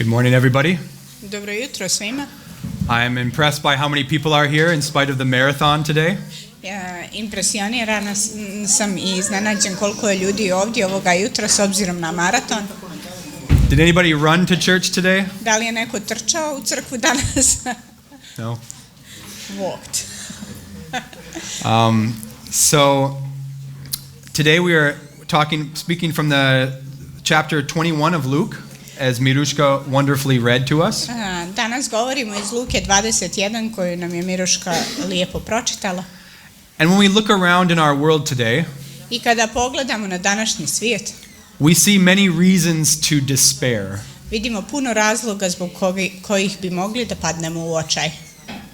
Good morning, everybody. Dobro jutro svima. I am impressed by how many people are here in spite of the marathon today. Impresionirana sam i iznenađen koliko je ljudi ovdje ovoga jutra s obzirom na maraton. Did anybody run to church today? Da li je neko trčao u crkvu danas? No. Walked. So today we are speaking from the chapter 21 of Luke, as Mirushka wonderfully read to us. Danas govorimo iz Luke 21 koju nam je Miruška lijepo pročitala. And when we look around in our world today, I kada pogledamo na današnji svijet, we see many reasons to despair. Vidimo puno razloga zbog kojih bi mogli da padnemo u očaj.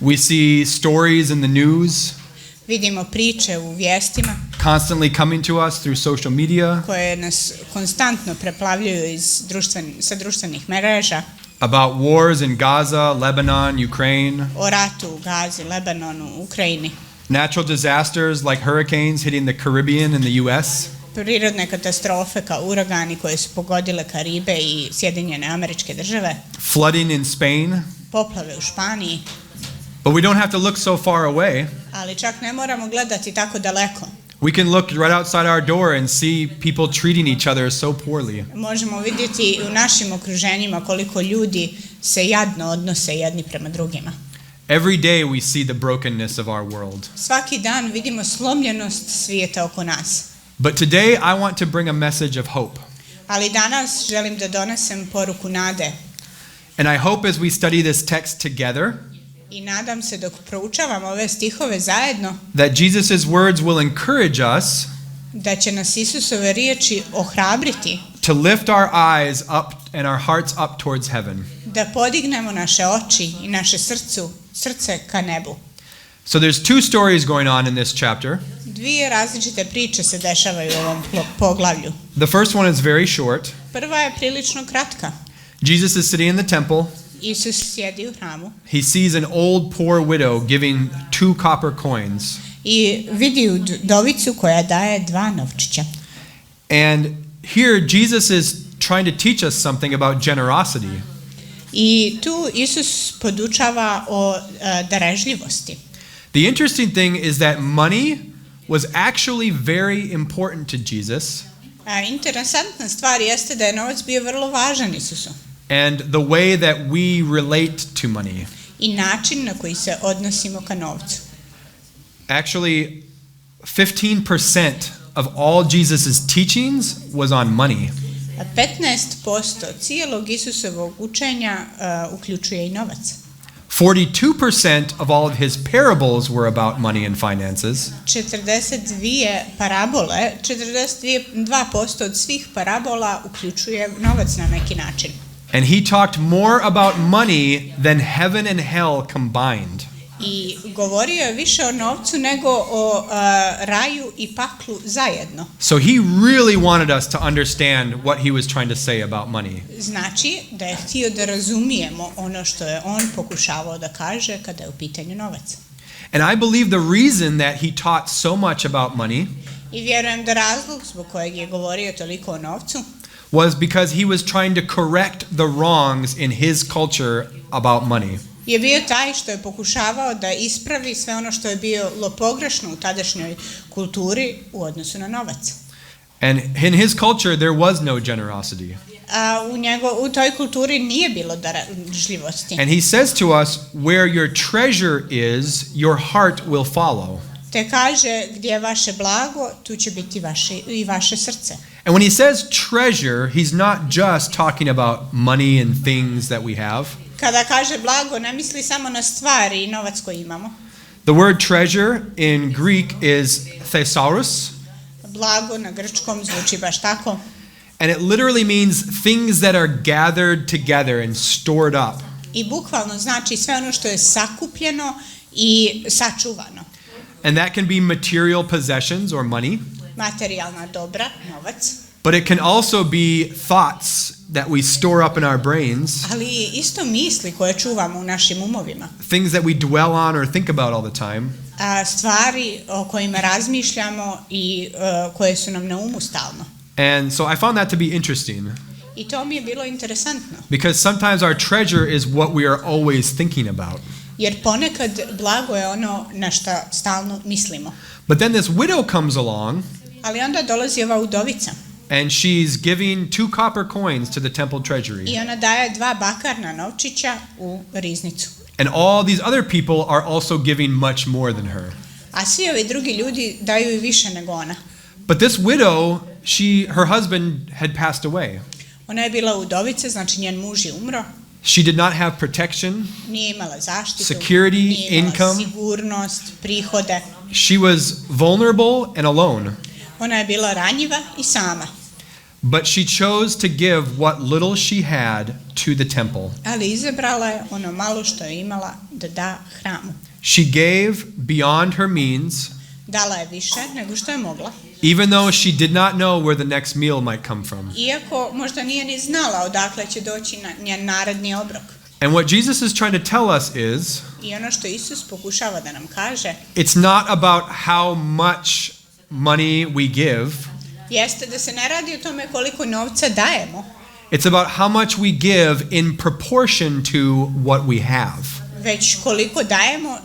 We see stories in the news. Vidimo priče u vijestima Constantly coming to us through social media. Koje nas konstantno preplavljuju sa društvenih mreža. About wars in Gaza, Lebanon, Ukraine. O ratu u Gazi, Lebanonu, Ukrajini. Natural disasters like hurricanes hitting the Caribbean and the US. Prirodne katastrofe kao uragani koje su pogodile Karibe i Sjedinjene Američke Države. Flooding in Spain. Poplave u Španiji. But we don't have to look so far away. Ali čak ne moramo gledati tako daleko. We can look right outside our door and see people treating each other so poorly. Možemo vidjeti u našim okruženjima koliko ljudi se jadno odnose jedni prema drugima. Every day we see the brokenness of our world. Svaki dan vidimo slomljenost svijeta oko nas. But today I want to bring a message of hope. Ali danas želim da donesem poruku nade. And I hope as we study this text together, I nadam se dok proučavamo ove stihove zajedno, that Jesus' words will encourage us da će nas Isusove riječi ohrabriti to lift our eyes up and our hearts up towards heaven. Da podignemo naše oči i naše srce ka nebu. So there's two stories going on in this chapter. Dvije različite priče se dešavaju u ovom poglavlju. The first one is very short. Prva je prilično kratka. Jesus is sitting in the temple. Isus sjedi u hramu. He sees an old poor widow giving 2 copper coins. I vidi udovicu koja daje 2 novčića. And here Jesus is trying to teach us something about generosity. I tu Isus podučava o darežljivosti. The interesting thing is that money was actually very important to Jesus. Interesantna stvar jeste da je novac bio vrlo važan Isusu. And the way that we relate to money. I način na koji se odnosimo ka novcu. Actually, 15% of all Jesus's teachings was on money. 15% cijelog Isusovog učenja uključuje i novac. 42% of all of his parables were about money and finances. 42% od svih parabola uključuje novac na neki način. And he talked more about money than heaven and hell combined. I govorio je više o novcu nego o raju i paklu zajedno. So he really wanted us to understand what he was trying to say about money. Znači da je htio da razumijemo ono što je on pokušavao da kaže kada je u pitanju novac. And I believe the reason that he taught so much about money I vjerujem da razlog zbog kojeg je govorio toliko o novcu was because he was trying to correct the wrongs in his culture about money. Je bio taj što je pokušavao da ispravi sve ono što je bilo pogrešno u tadašnjoj kulturi u odnosu na novac. And in his culture there was no generosity. U toj kulturi nije bilo darežljivosti. And he says to us, where your treasure is, your heart will follow. Te kaže gdje je vaše blago, tu će biti i vaše srce. And when he says treasure, he's not just talking about money and things that we have. Kada kaže blago, ne misli samo na stvari i novac koji imamo. The word treasure in Greek is thesaurus. Blago na grčkom zvuči baš tako. And it literally means things that are gathered together and stored up. I bukvalno znači sve ono što je sakupljeno i sačuvano. And that can be material possessions or money. Materijalna dobra, novac. But it can also be thoughts that we store up in our brains. Ali isto misli koje čuvamo u našim umovima. Things that we dwell on or think about all the time. Stvari o kojima razmišljamo i koje su nam na umu stalno. And so I found that to be interesting. I to mi je bilo interesantno. Because sometimes our treasure is what we are always thinking about. Jer ponekad blago je ono na šta stalno mislimo. But then this widow comes along, Ali onda dolazi ova udovica. and she's giving 2 copper coins to the temple treasury. I ona daje 2 bakarna novčića u riznicu. And all these other people are also giving much more than her. A svi ovi drugi ljudi daju i više nego ona. But this widow, her husband had passed away. Ona je bila udovica, znači njen muž je umro. She did not have protection, Nije imala zaštitu, security, nije imala income. sigurnost, prihode. She was vulnerable and alone. Ona je bila ranjiva i sama. But she chose to give what little she had to the temple. Ali izabrala je ono malo što je imala da da hramu. She gave beyond her means, Dala je više nego što je mogla. even though she did not know where the next meal might come from. Iako možda nije ni znala odakle će doći njen naredni obrok. And what Jesus is trying to tell us is, I ono što Isus pokušava da nam kaže it's not about how much money we give. jeste da se ne radi o tome koliko novca dajemo, It's about how much we give in proportion to what we have. već koliko dajemo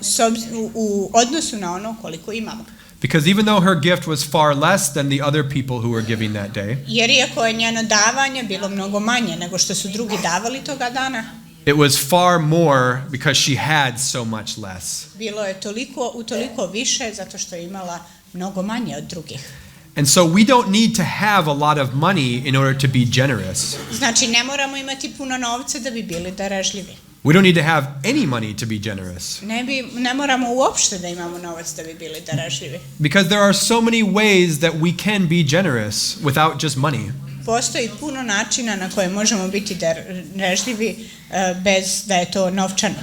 u odnosu na ono koliko imamo. Because even though her gift was far less than the other people who were giving that day, Jer iako je njeno davanje bilo mnogo manje nego što su drugi davali toga dana, it was far more because she had so much less. bilo je utoliko više zato što je imala mnogo manje od drugih. And so we don't need to have a lot of money in order to be generous. Znači ne moramo imati puno novca da bi bili darežljivi. We don't need to have any money to be generous. Ne moramo uopšte da imamo novac da bi bili darežljivi. Because there are so many ways that we can be generous without just money. Postoji puno načina na koje možemo biti darežljivi bez da je to novčano.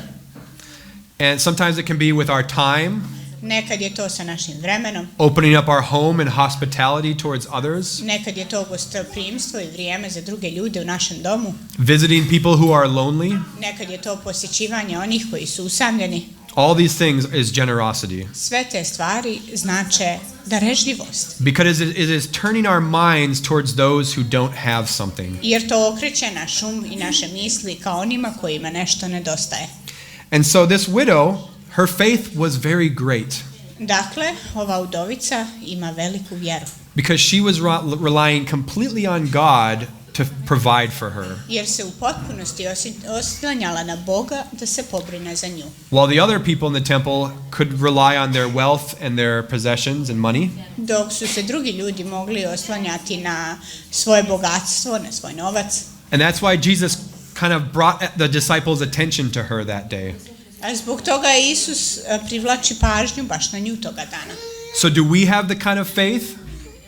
And sometimes it can be with our time, Nekad je to sa našim vremenom, opening up our home and hospitality towards others, nekad je to gostoprimstvo i vrijeme za druge ljude u našem domu, visiting people who are lonely. nekad je to posjećivanje onih koji su usamljeni. All these things is generosity. Sve te stvari znače darežljivost. Because it is turning our minds towards those who don't have something. Jer to okreće naš um i naše misli ka onima kojima nešto nedostaje. And so this widow, her faith was very great. Dakle, ova udovica ima veliku vjeru. Because she was relying completely on God to provide for her. Jer se u potpunosti oslanjala na Boga da se pobrine za nju. While the other people in the temple could rely on their wealth and their possessions and money. Dok su se drugi ljudi mogli oslanjati na svoje bogatstvo, na svoj novac. And that's why Jesus kind of brought the disciples' attention to her that day. A zbog toga je Isus privlači pažnju baš na nju toga dana. So do we have the kind of faith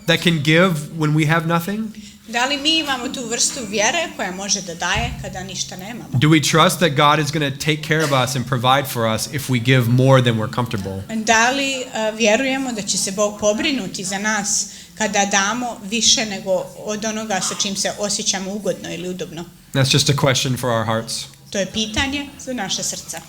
that can give when we have nothing? Da li mi imamo tu vrstu vjere koja može da daje kada ništa nemamo? Do we trust that God is going to take care of us and provide for us if we give more than we're comfortable? Da li vjerujemo da će se Bog pobrinuti za nas kada damo više nego od onoga sa čim se osjećamo ugodno ili udobno? That's just a question for our hearts. To je pitanje za naše srca.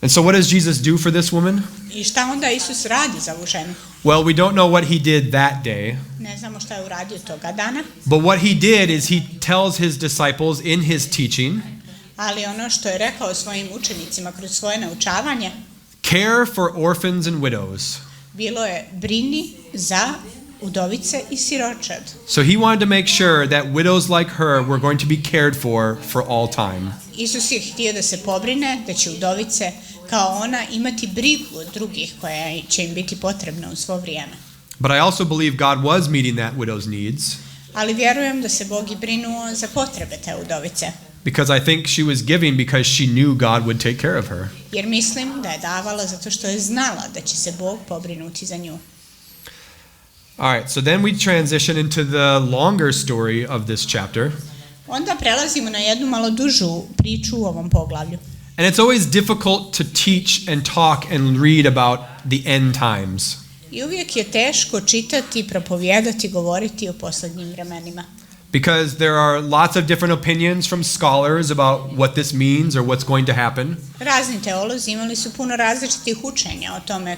And so what does Jesus do for this woman? I šta onda Isus radi za ovu ženu? Well, we don't know what he did that day. Ne znamo šta je uradio toga dana. But what he did is he tells his disciples in his teaching, Ali ono što je rekao svojim učenicima kroz svoje naučavanje, care for orphans and widows. bilo je brini za udovice i siročad. So he wanted to make sure that widows like her were going to be cared for all time. Isus je htio da se pobrine da će udovice kao ona imati brigu od drugih koja će im biti potrebna u svo vrijeme. But I also believe God was meeting that widow's needs. Ali vjerujem da se Bog i brinuo za potrebe te udovice. Because I think she was giving because she knew God would take care of her. Jer mislim da je davala zato što je znala da će se Bog pobrinuti za nju. All right, so then we transition into the longer story of this chapter. Onda prelazimo na jednu malo dužu priču u ovom poglavlju. And it's always difficult to teach and talk and read about the end times. I uvijek je teško čitati, propovijedati, govoriti o posljednjim vremenima. Because there are lots of different opinions from scholars about what this means or what's going to happen. Razni teolozi imali su puno različitih učenja o tome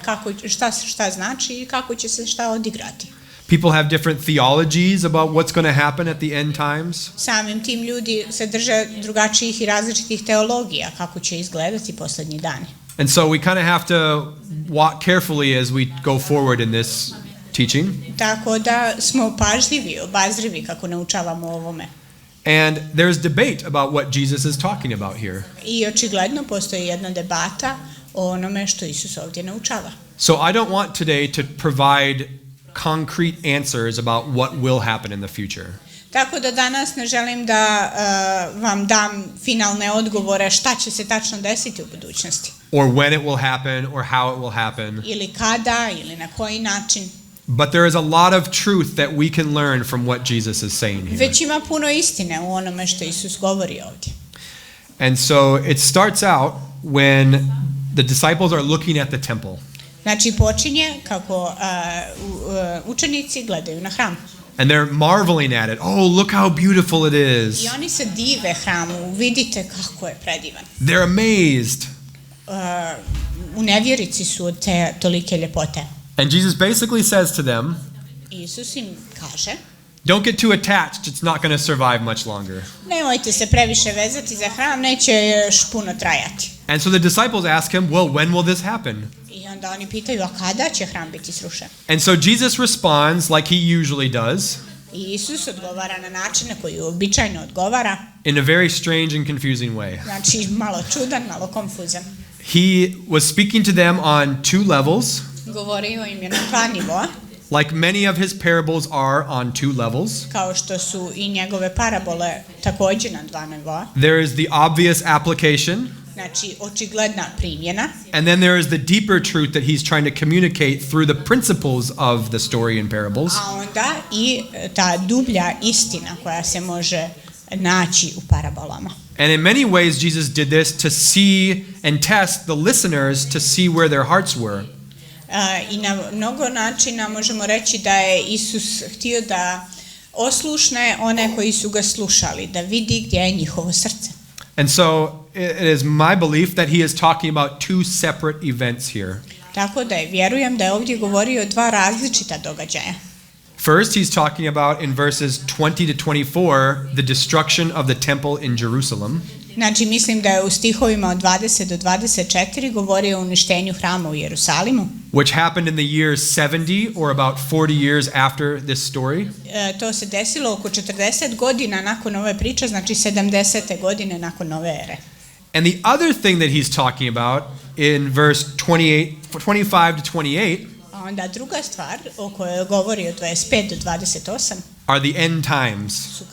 šta znači i kako će se šta odigrati. People have different theologies about what's going to happen at the end times. Samim tim ljudi se drže drugačijih i različitih teologija kako će izgledati posljednji dani. And so we kind of have to walk carefully as we go forward in this teaching. Tako da smo pažljivi, obazrivi kako naučavamo o ovome. And there's debate about what Jesus is talking about here. I očigledno postoji jedna debata o onome što Isus ovdje naučava. So I don't want today to provide concrete answers about what will happen in the future. Tako da danas ne želim da vam dam finalne odgovore šta će se tačno desiti u budućnosti. Or when it will happen or how it will happen. Ili kada ili na koji način. But there is a lot of truth that we can learn from what Jesus is saying here. Već ima puno istine u onome što Isus govori ovdje. And so it starts out when the disciples are looking at the temple. Znači počinje kako učenici gledaju na hram. And they're marveling at it. Oh, look how beautiful it is. I oni se dive hramu, vidite kako je predivan. They're amazed. U nevjerici su od te tolike ljepote. And Jesus basically says to them, Isus im kaže, don't get too attached, it's not going to survive much longer. nemojte se previše vezati za hram, neće još puno trajati. And so the disciples ask him, well, when will this happen? I onda oni pitaju, a kada će hram biti srušen? And so Jesus responds like he usually does, I Isus odgovara na način na koji običajno odgovara, in a very strange and confusing way. znači malo čudan, malo konfuzan. He was speaking to them on two levels, Govorio im je na dva nivoa, like many of his parables are on two levels. kao što su i njegove parabole također na dva nivoa. There is the obvious application, Znači očigledna primjena, and then there is the deeper truth that he's trying to communicate through the principles of the story and parables. a onda i ta dublja istina koja se može naći u parabolama. And in many ways Jesus did this to see and test the listeners to see where their hearts were. I na mnogo načina možemo reći da je Isus htio da oslušne one koji su ga slušali, da vidi gdje je njihovo srce. And so it is my belief that he is talking about two separate events here. Tako da vjerujem da je ovdje govorio o dva različita događaja. First, he's talking about in verses 20 to 24 the destruction of the temple in Jerusalem. Znači mislim da je u stihovima od 20 do 24 govorio o uništenju hrama u Jerusalimu. Which happened in the year 70 or about 40 years after this story. To se desilo oko 40 godina nakon ove priče, znači 70. godine nakon ove ere. And the other thing that he's talking about in verse 25 to 28 A onda druga stvar o kojoj govori od 25 do 28 are the end times. su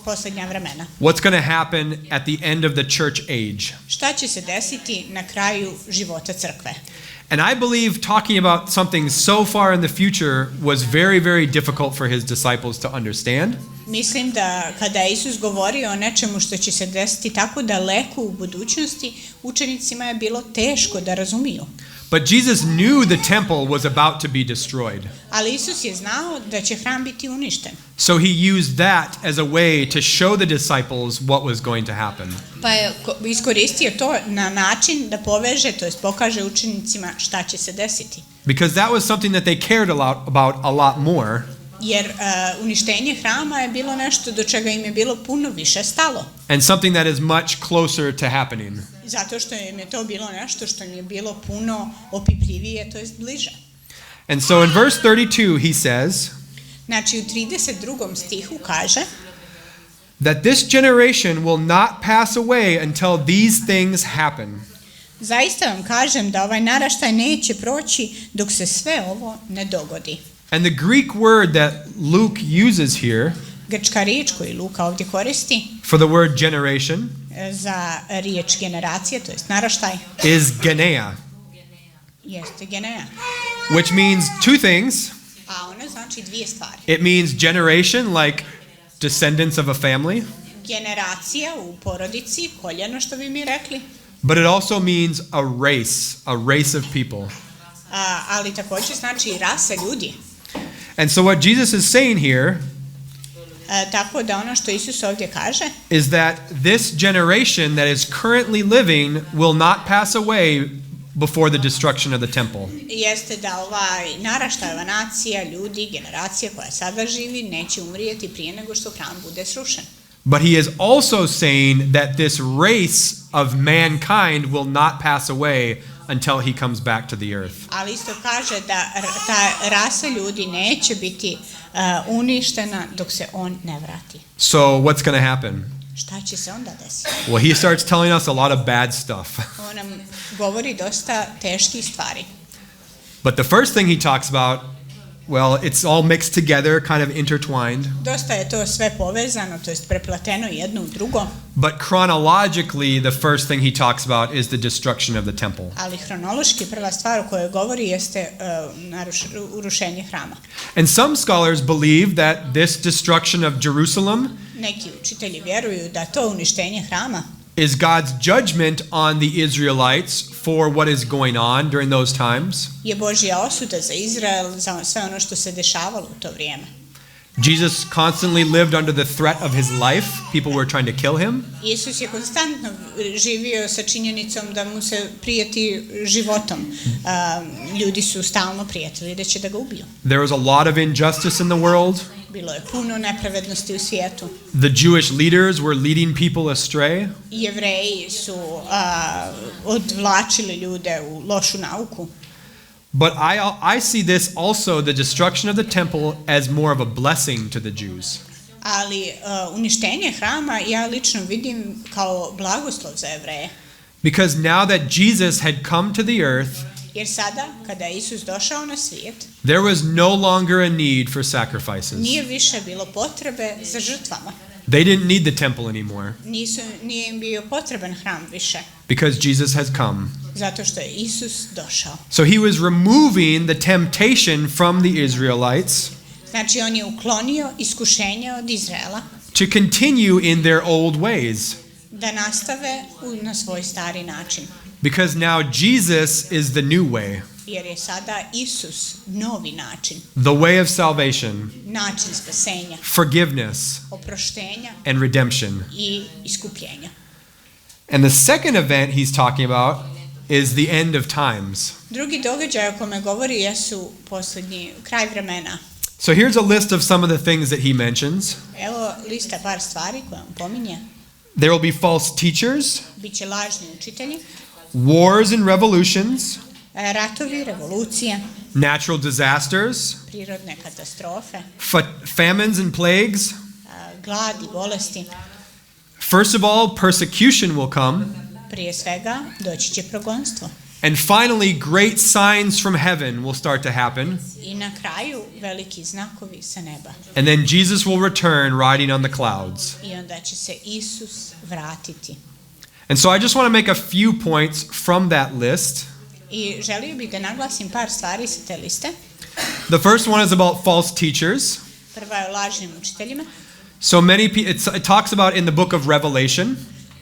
posljednja vremena. What's going to happen at the end of the church age? Šta će se desiti na kraju života crkve? And I believe talking about something so far in the future was very, very difficult for his disciples to understand. Mislim da kada je Isus govorio o nečemu što će se desiti tako daleko u budućnosti, učenicima je bilo teško da razumiju. But Jesus knew the temple was about to be destroyed. Ali Isus je znao da će hram biti uništen. So he used that as a way to show the disciples what was going to happen. Pa je iskoristio to na način da poveže, to jest pokaže učenicima šta će se desiti. Because that was something that they cared about a lot more. Jer uništenje hrama je bilo nešto do čega im je bilo puno više stalo. And something that is much closer to happening. Zato što im je to bilo nešto što im je bilo puno opipljivije, to jest bliže. And so in verse 32 he says, Znači u 32. stihu kaže that this generation will not pass away until these things happen. Zaista vam kažem da ovaj naraštaj neće proći dok se sve ovo ne dogodi. And the Greek word that Luke uses here Grčka riječ koju Luka ovdje koristi for the word generation za riječ generacije, to jest naraštaj, is genea, jeste genea. which means two things. A ona znači dvije stvari. It means generation, like descendants of a family, Generacija u porodici, koljeno što bi mi rekli, but it also means a race of people. ali također znači i rasa ljudi. And so what Jesus is saying here Tako da ono što Isus ovdje kaže is that this generation that is currently living will not pass away before the destruction of the temple. Jeste da ovaj naraštaj, ova nacija, ljudi, generacija koja sada živi, neće umrijeti prije nego što hram bude srušen. But he is also saying that this race of mankind will not pass away until he comes back to the earth. Ali isto kaže da ta rasa ljudi neće biti uništena dok se on ne vrati. So what's going to happen? Šta će se onda desiti? Well, he starts telling us a lot of bad stuff. On nam govori dosta teških stvari. But the first thing he talks about, well, it's all mixed together, kind of intertwined. Dosta je to sve povezano, to jest preplateno jedno u drugo. But chronologically, the first thing he talks about is the destruction of the temple. Ali hronološki prva stvar o kojoj govori jeste urušenje hrama. And some scholars believe that this destruction of Jerusalem Neki učitelji vjeruju da to uništenje hrama is God's judgment on the Israelites for what is going on during those times. je Božja osuda za Izrael, za sve ono što se dešavalo u to vrijeme. Jesus constantly lived under the threat of his life. People were trying to kill him. Isus je konstantno živio sa činjenicom da mu se prijeti životom. Ljudi su stalno prijetili da će da ga ubiju. There was a lot of injustice in the world. Bilo je puno nepravednosti u svijetu. The Jewish leaders were leading people astray. Jevreji su odvlačili ljude u lošu nauku. But I see this also, the destruction of the temple, as more of a blessing to the Jews. Ali uništenje hrama ja lično vidim kao blagoslov za Jevreje. Because now that Jesus had come to the earth, Jer sada, kada je Isus došao na svijet, there was no longer a need for sacrifices. nije više bilo potrebe za žrtvama. They didn't need the temple anymore Nije im bio potreban hram više, because Jesus has come. zato što je Isus došao. So he was removing the temptation from the Israelites Znači, on je uklonio iskušenje od Izraela to continue in their old ways. da nastave na svoj stari način. Because now Jesus is the new way, Jer je sada Isus novi način, the way of salvation, način spasenja, forgiveness, oproštenja and redemption. i iskupljenja. And the second event he's talking about is the end of times. Drugi događaj o kome govori jesu posljednji kraj vremena. So here's a list of some of the things that he mentions. Evo lista par stvari koje on pominje. There will be false teachers, Biće lažni učitelji, wars and revolutions, ratovi, revolucije, natural disasters, prirodne katastrofe, famines and plagues. glad i bolesti. First of all, persecution will come. Prije svega doći će progonstvo. And finally, great signs from heaven will start to happen. I na kraju veliki znakovi sa neba. And then Jesus will return riding on the clouds. I onda će se Isus vratiti. And so I just want to make a few points from that list. I želio bih da naglasim par stvari sa te liste. The first one is about false teachers. Prva je o lažnim učiteljima. So many it talks about in the book of Revelation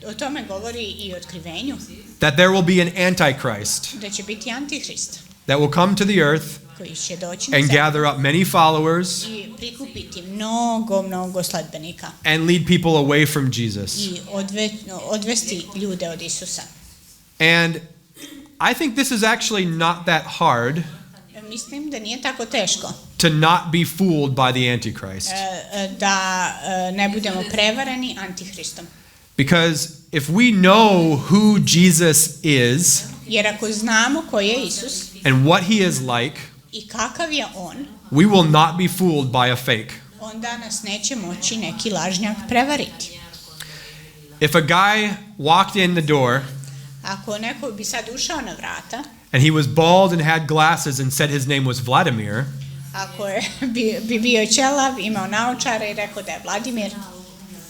O tome govori i o otkrivenju, that there will be an antichrist da će biti antihrist that will come to the earth koji će doći na and zemlju gather up many followers i prikupiti mnogo sledbenika and lead people away from Jesus. i odvesti ljude od Isusa. And I think this is actually not that hard Mislim da nije tako teško to not be fooled by the Antichrist. Da ne budemo prevareni antihristom. Because if we know who Jesus is Jer ako znamo ko je Isus and what he is like, i kakav je on, we will not be fooled by a fake. onda nas neće moći neki lažnjak prevariti. If a guy walked in the door Ako neko bi sad ušao na vrata, and he was bald and had glasses and said his name was Vladimir, ako je bi bio ćelav, imao naočare i rekao da je Vladimir,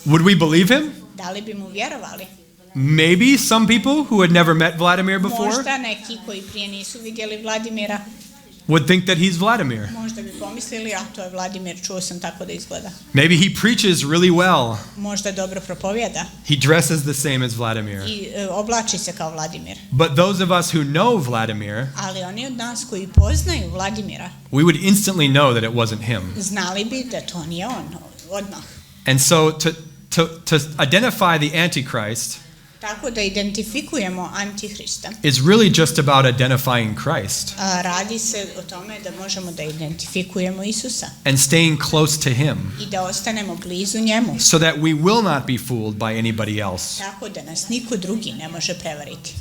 would we believe him? da li bi mu vjerovali? Maybe some people who had never met Vladimir before Možda neki koji prije nisu vidjeli Vladimira, would think that he's Vladimir. možda bi pomislili, a to je Vladimir, čuo sam tako da izgleda. Maybe he preaches really well. Možda dobro propovjeda He dresses the same as Vladimir. i oblači se kao Vladimir. But those of us who know Vladimir, Ali oni od nas koji poznaju Vladimira, we would instantly know that it wasn't him. znali bi da to nije on odmah. And so to identify the Antichrist, Tako da identifikujemo Antihrista. is really just about identifying Christ Radi se o tome da možemo da identifikujemo Isusa and staying close to him i da ostanemo blizu njemu. so that we will not be fooled by anybody else. Tako da nas niko drugi ne može prevariti.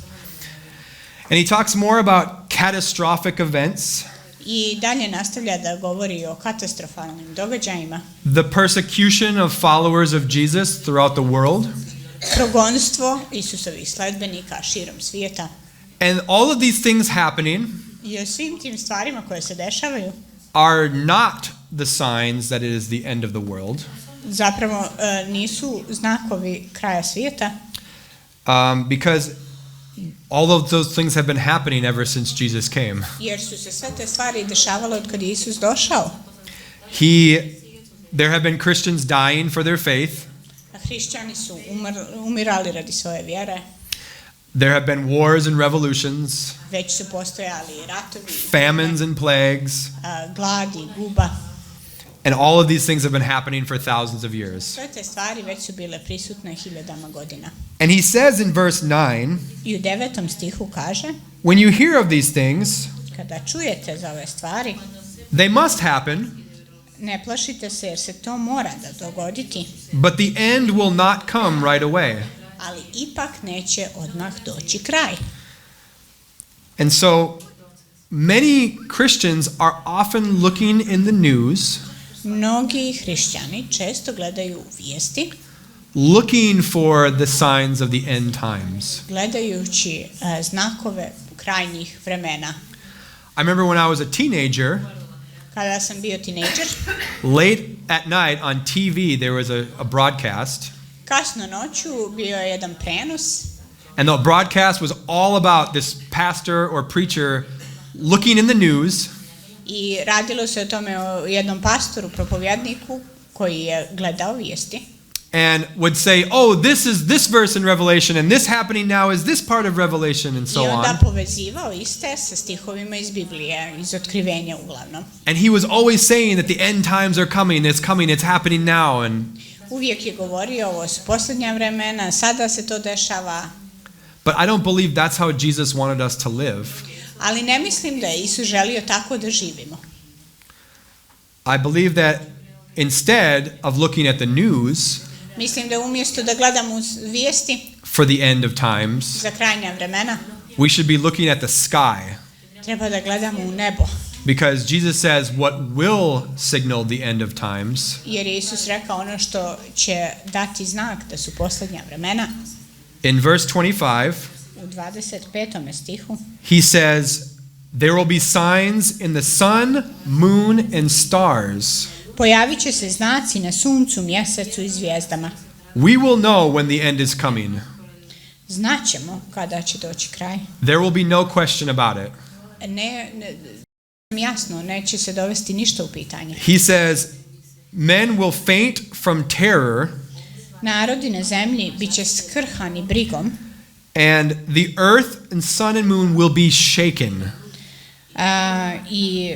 And he talks more about catastrophic events, I dalje nastavlja da govori o katastrofalnim događajima. the persecution of followers of Jesus throughout the world, Progonstvo Isusovih sledbenika širom svijeta. and all of these things happening I o svim tim stvarima koje se dešavaju are not the signs that it is the end of the world, zapravo nisu znakovi kraja svijeta, because all of those things have been happening ever since Jesus came. jer su se sve te stvari dešavale od kad je Isus došao. There have been Christians dying for their faith. A hrišćani su umirali radi svoje vjere. There have been wars and revolutions, Već su postojali ratovi, famines and plagues, gladi, guba. and all of these things have been happening for thousands of years. Sve te stvari već su bile prisutne hiljadama godina. And he says in verse 9, I u 9. stihu kaže, when you hear of these things, kada čujete za ove stvari, they must happen, ne plašite se jer se to mora da dogoditi, but the end will not come right away. ali ipak neće odmah doći kraj. And so many Christians are often looking in the news, Mnogi hrišćani često gledaju vijesti, looking for the signs of the end times. gledajući znakove krajnjih vremena. I remember when I was a teenager, Kada sam bio tinejdžer, late at night on TV there was a broadcast, kasno noću bio je jedan prenos and the broadcast was all about this pastor or preacher looking in the news i radilo se o tome o jednom pastoru, propovjedniku koji je gledao vijesti and would say, oh, this is this verse in Revelation, and this happening now is this part of Revelation, and so i onda on. povezivao iste sa stihovima iz Biblije, iz Otkrivenja uglavnom. And he was always saying that the end times are coming, it's happening now. And Uvijek je govorio, ovo su posljednja vremena, sada se to dešava. but I don't believe that's how Jesus wanted us to live. Ali ne mislim da je Isus želio tako da živimo. I believe that instead of looking at the news Mislim da umjesto da gledamo vijesti for the end of times, za krajnja vremena, we should be looking at the sky, treba da gledamo u nebo. because Jesus says what will signal the end of times Jer je Isus rekao ono što će dati znak da su posljednja vremena. in verse 25. U 25. stihu He says, there will be signs in the sun, moon, and stars. pojavit će se znaci na suncu, mjesecu i zvijezdama. We will know when the end is coming. Znaćemo kada će doći kraj. There will be no question about it. Jasno, neće se dovesti ništa u pitanje. He says, men will faint from terror, Narodi na zemlji bit će skrhani brigom, and the earth and sun and moon will be shaken. I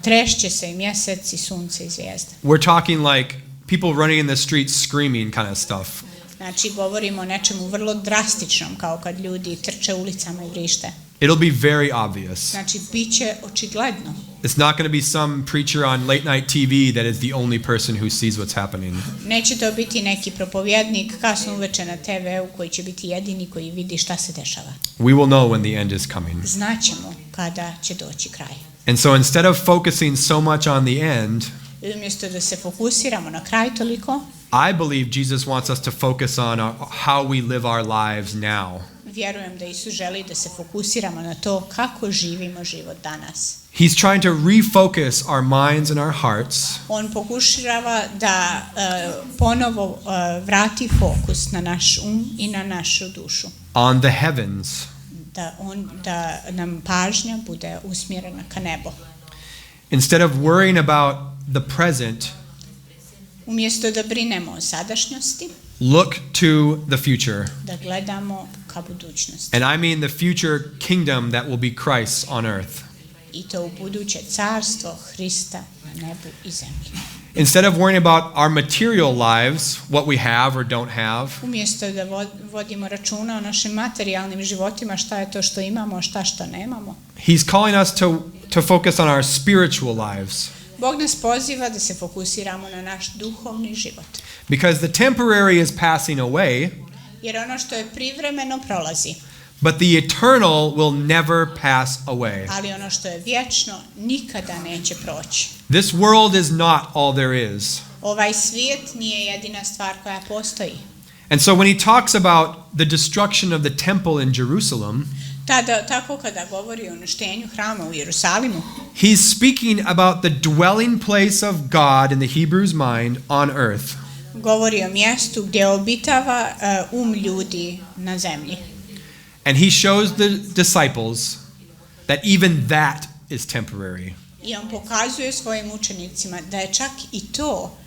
trešće se i mjesec i sunce i zvijezde. We're talking like people running in the streets screaming kind of stuff. Znači, govorimo o nečemu vrlo drastičnom, kao kad ljudi trče ulicama i vrište. It'll be very obvious. Znači, bit će očigledno. It's not going to be some preacher on late night TV that is the only person who sees what's happening. Neće to biti neki propovjednik kasno uveče na TV-u koji će biti jedini koji vidi šta se dešava. We will know when the end is coming. Znaćemo kada će doći kraj. And so instead of focusing so much on the end, I umjesto da se fokusiramo na kraj toliko, I believe Jesus wants us to focus on how we live our lives now. vjerujem da Isus želi da se fokusiramo na to kako živimo život danas. He's trying to refocus our minds and our hearts On pokušava da ponovo vrati fokus na naš i na našu dušu. on the heavens. Da nam pažnja bude usmjerena ka nebo. Instead of worrying about the present, Umjesto da brinemo o sadašnjosti, look to the future. da gledamo ka budućnosti. And I mean the future kingdom that will be Christ on earth. I to u buduće carstvo Hrista na nebu i zemlji. Instead of worrying about our material lives, what we have or don't have, Umjesto da vodimo računa o našim materijalnim životima, šta je to što imamo, šta što nemamo. He's calling us to focus on our spiritual lives. Bog nas poziva da se fokusiramo na naš duhovni život. Because the temporary is passing away, Jer ono što je privremeno prolazi, but the eternal will never pass away. ali ono što je vječno nikada neće proći. This world is not all there is. Ovaj svijet nije jedina stvar koja postoji. And so when he talks about the destruction of the temple in Jerusalem, Tako kada govori o uništenju hrama u Jerusalimu, he's speaking about the dwelling place of God in the Hebrew's mind on earth. govori o mjestu gdje obitava ljudi na zemlji. And he shows the disciples that even that is temporary. I on pokazuje svojim učenicima da je čak i to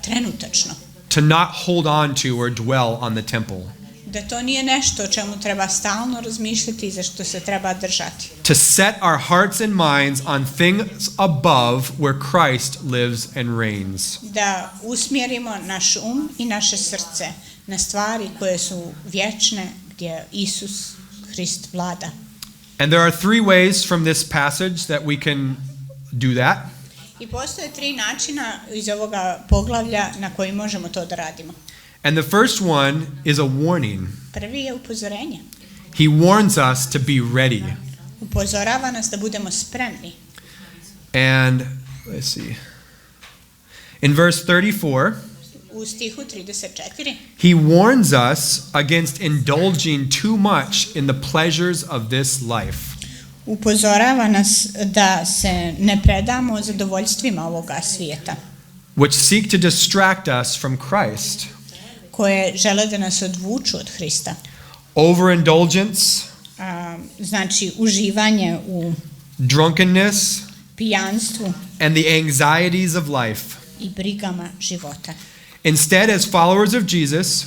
trenutačno. To not hold on to or dwell on the temple. Da to nije nešto o čemu treba stalno razmišljati i za što se treba držati. To set our hearts and minds on things above where Christ lives and reigns. Da usmjerimo naš i naše srce na stvari koje su vječne gdje Isus Hrist vlada. And there are three ways from this passage that we can do that. I postoje 3 načina iz ovoga poglavlja na koji možemo to da radimo. And the first one is a warning. Prvi je upozorenje. He warns us to be ready. Upozorava nas da budemo spremni. And let's see. In verse 34, U stihu 34 he warns us against indulging too much in the pleasures of this life. upozorava nas da se ne predamo zadovoljstvima ovoga svijeta, which seek to distract us from Christ. koje žele da nas odvuču od Hrista. Overindulgence, Znači uživanje u drunkenness, pijanstvu and the anxieties of life. i brigama života. Instead, as followers of Jesus,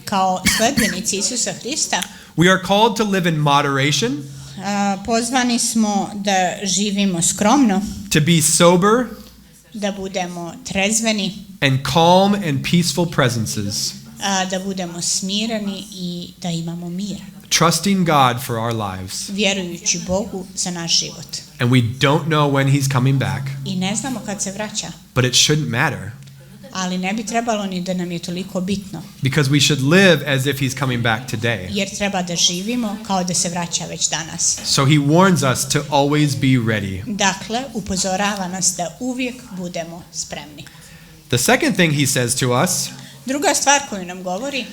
Kao sledbenici Isusa Hrista, we are called to live in moderation, pozvani smo da živimo skromno, to be sober, da budemo trezveni, and calm and peaceful presences, da budemo smireni i da imamo mir, trusting God for our lives. vjerujući Bogu za naš život. And we don't know when he's coming back, I ne znamo kad se vraća, but it shouldn't matter, ali ne bi trebalo ni da nam je toliko bitno, because we should live as if he's coming back today. jer treba da živimo kao da se vraća već danas. So he warns us to always be ready. Dakle, upozorava nas da uvijek budemo spremni. The second thing he says to us, Druga stvar koju nam govori,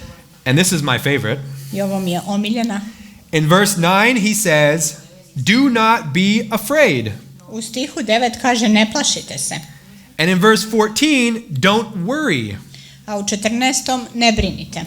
and this is my favorite, i ovo mi je omiljena, in verse 9 he says, do not be afraid. u stihu 9 kaže ne plašite se, And in verse 14, don't worry. a u 14. ne brinite.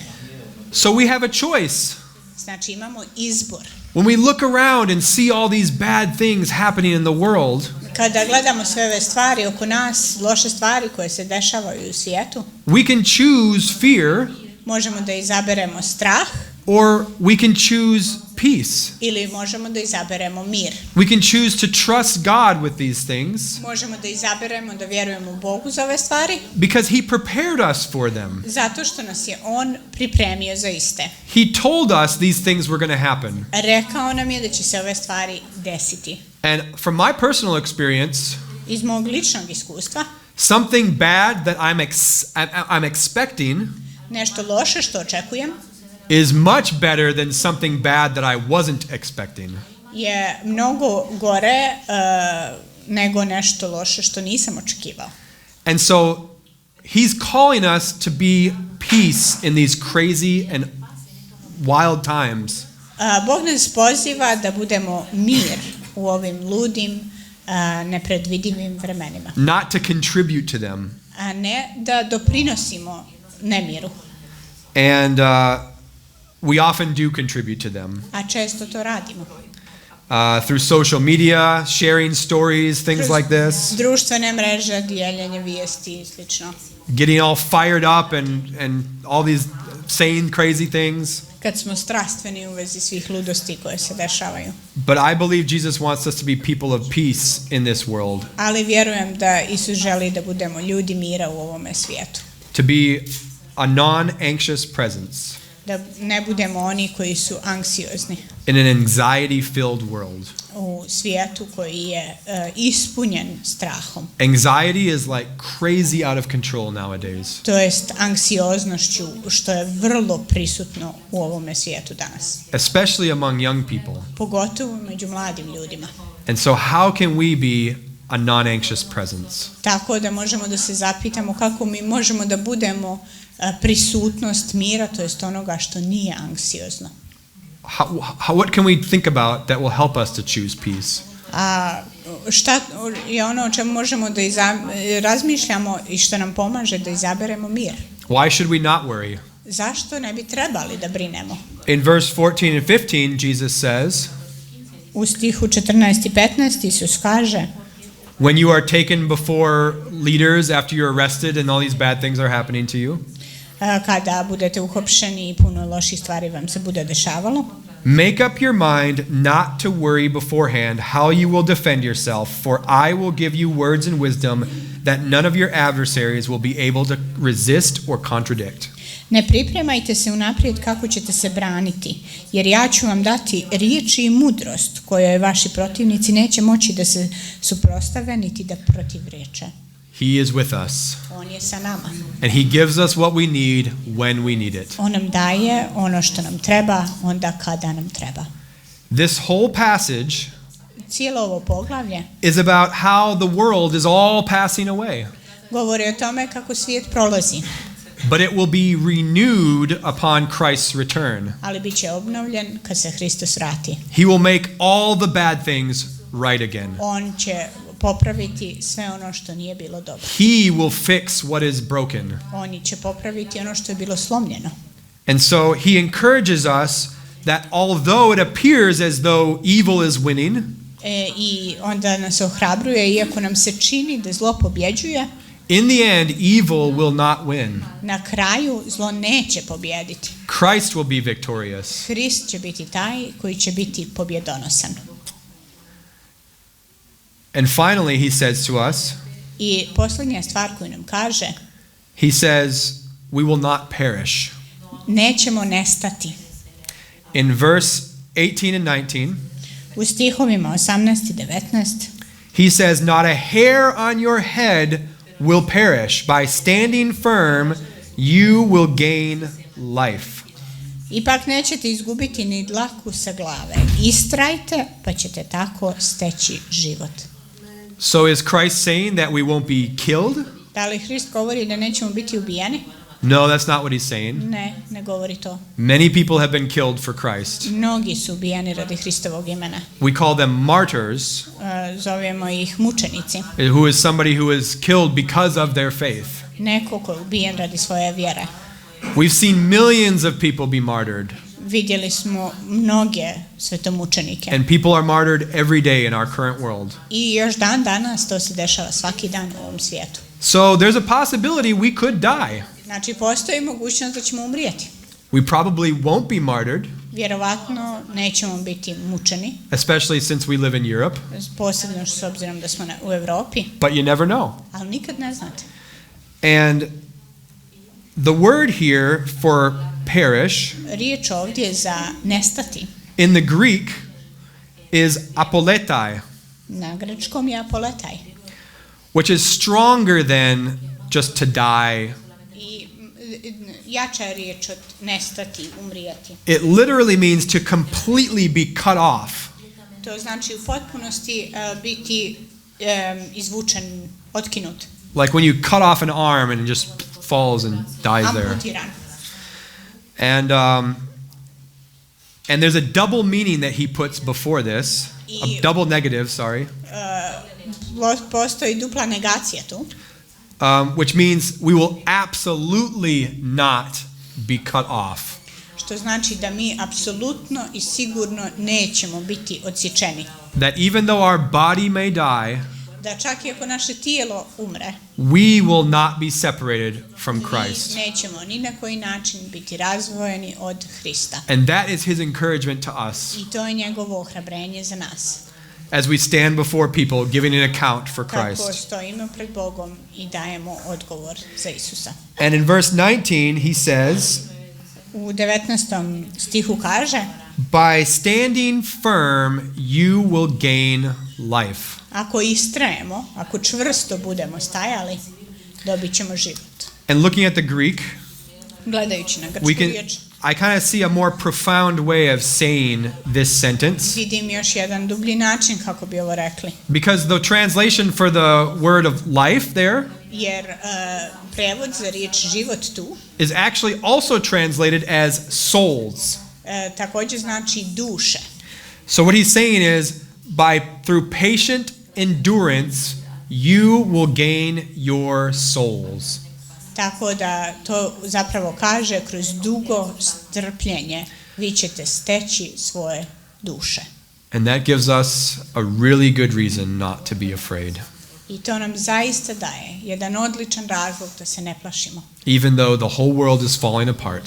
So we have a choice. Znači imamo izbor. When we look around and see all these bad things happening in the world, Kada gledamo sve ove stvari oko nas, loše stvari koje se dešavaju u svijetu, we can choose fear možemo da izaberemo strah or we can choose peace. ili možemo da izaberemo mir. We can choose to trust God with these things Možemo da izaberemo da vjerujemo Bogu za ove stvari, because he prepared us for them. zato što nas je On pripremio za iste. He told us these things were going to happen. Rekao nam je da će se ove stvari desiti. And from my personal experience, Iz mog ličnog iskustva, something bad that I'm expecting nešto loše što očekujem is much better than something bad that I wasn't expecting. je mnogo gore nego nešto loše što nisam očekivao. And so he's calling us to be peace in these crazy and wild times. Bog nas poziva da budemo mir u ovim ludim, nepredvidivim vremenima, Not to contribute to them. a ne da doprinosimo nemiru, And we often do contribute to them. a često to radimo. Through social media, sharing stories, things like this. Društvene mreže, dijeljenje vijesti i slično. Getting all fired up and all these saying crazy things. kad smo strastveni u vezi svih ludosti koje se dešavaju. But I believe Jesus wants us to be people of peace in this world. Ali vjerujem da Isus želi da budemo ljudi mira u ovome svijetu. To be a non-anxious presence Da ne budemo oni koji su anksiozni in an anxiety-filled world. u svijetu koji je ispunjen strahom. Anxiety is like crazy out of control nowadays. To jest anksioznošću što je vrlo prisutno u ovome svijetu danas. Especially among young people. Pogotovo među mladim ljudima. And so how can we be a non-anxious presence? Tako da možemo da se zapitamo kako mi možemo da budemo prisutnost mira, to jest onoga što nije anksiozno. What can we think about that will help us to choose peace? A šta je ono o čemu možemo da razmišljamo i što nam pomaže da izaberemo mir? Why should we not worry? Zašto ne bi trebali da brinemo? In verse 14 and 15, Jesus says, U stihu 14 i 15 Isus kaže: when you are taken before leaders after you're arrested and all these bad things are happening to you, kada budete uhapšeni i puno loših stvari vam se bude dešavalo, make up your mind not to worry beforehand how you will defend yourself, for I will give you words and wisdom that none of your adversaries will be able to resist or contradict. Ne pripremajte se unaprijed kako ćete se braniti, jer ja ću vam dati riječi i mudrost kojoj vaši protivnici neće moći da se suprotstave niti da protivreče. He is with us. On je sa nama. And he gives us what we need when we need it. On nam daje ono što nam treba onda kada nam treba. This whole passage Cijelo ovo poglavlje is about how the world is all passing away. govori o tome kako svijet prolazi, But it will be renewed upon Christ's return. ali bit će obnovljen kad se Hristos vrati. He will make all the bad things right again. On će popraviti sve ono što nije bilo dobro. He will fix what is broken. On će popraviti ono što je bilo slomljeno. And so he encourages us that although it appears as though evil is winning, I onda nas ohrabruje, iako nam se čini da zlo pobjeđuje, in the end evil will not win. na kraju zlo neće pobjediti. Christ will be victorious. Hrist će biti taj koji će biti pobjedonosan. And finally he says to us, I posljednja stvar koju nam kaže, he says, we will not perish. nećemo nestati. In verse 18 and 19, U stihovima 18 i 19 he says, not a hair on your head will perish. By standing firm, you will gain life. ipak nećete izgubiti ni dlaku sa glave. Istrajte pa ćete tako steći život. So is Christ saying that we won't be killed? Da li Hrist govori da nećemo biti ubijeni? No, that's not what he's saying. Ne, ne govori to. Many people have been killed for Christ. Mnogi su ubijeni radi Hristovog imena. We call them martyrs, Zovemo ih mučenici. who is somebody who is killed because of their faith. Neko ko je ubijen radi svoje vjere. We've seen millions of people be martyred, Vidjeli smo mnoge svetomučenike. and people are martyred every day in our current world. I još dan danas to se dešava svaki dan u ovom svijetu. So there's a possibility we could die. Znači postoji mogućnost da ćemo umrijeti. We probably won't be martyred, Vjerovatno nećemo biti mučeni, especially since we live in Europe, posebno s obzirom da smo u Europi, but you never know. ali nikad ne znate. And the word here for perish Riječ ovdje za nestati in the Greek is apoletai, na grčkom je apoletaj. which is stronger than just to die. I jača je riječ od nestati, umrijeti. It literally means to completely be cut off. To znači u potpunosti biti izvučen, otkinut, Like when you cut off an arm and it just falls and dies there. amputiran. And there's a double meaning that he puts before this, a double negative, sorry, Postoji dupla negacija tu, which means we will absolutely not be cut off. što znači da mi apsolutno i sigurno nećemo biti odsječeni. That even though our body may die, da čak i ako naše tijelo umre, we will not be separated from mi Christ. nećemo ni na koji način biti razdvojeni od Hrista. And that is his encouragement to us I to je njegovo ohrabrenje za nas. as we stand before people giving an account for Kako Christ. stojimo pred Bogom i dajemo odgovor za Isusa. And in verse 19 he says, U 19. stihu kaže: by standing firm you will gain life. Ako istrajemo, ako čvrsto budemo stajali, dobit ćemo život. And looking at the Greek, Gledajući na grčku we can riječ, I kind of see a more profound way of saying this sentence, vidim još jedan dublji način kako bi ovo rekli. because the translation for the word of life there Jer prevod za riječ život tu is actually also translated as souls. također znači duše. So what he's saying is, through patient endurance you will gain your souls. Tako da to zapravo kaže, kroz dugo strpljenje vi ćete steći svoje duše. And that gives us a really good reason not to be afraid, I to nam zaista daje jedan odličan razlog da se ne plašimo. even though the whole world is falling apart.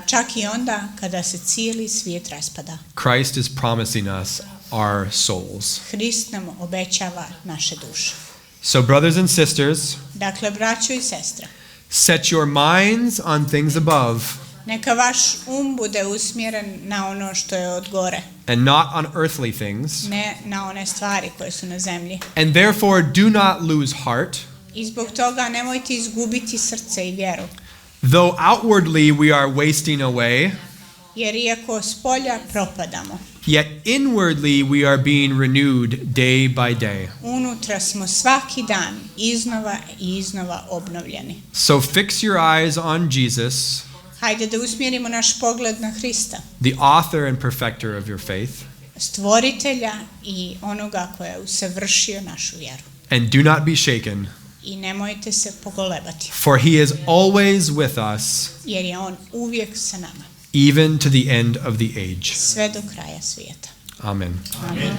Čak i onda kada se cijeli svijet raspada. Christ is promising us our souls. Hrist nam obećava naše duše. So brothers and sisters, Dakle, braćo i sestre, set your minds on things above neka vaš bude usmjeren na ono što je od gore, and not on earthly things. ne na one stvari koje su na zemlji. And therefore do not lose heart, I zbog toga nemojte izgubiti srce i vjeru. though outwardly we are wasting away, Jer iako s polja propadamo, yet inwardly we are being renewed day by day. unutra smo svaki dan iznova i iznova obnovljeni. So fix your eyes on Jesus, Hajde da usmjerimo naš pogled na Hrista, the author and perfecter of your faith, stvoritelja i onoga koja je usavršio našu vjeru. and do not be shaken, I nemojte se pogolebati, for he is always with us, jer je on uvijek sa nama, even to the end of the age. sve do kraja svijeta. Amen. Amen.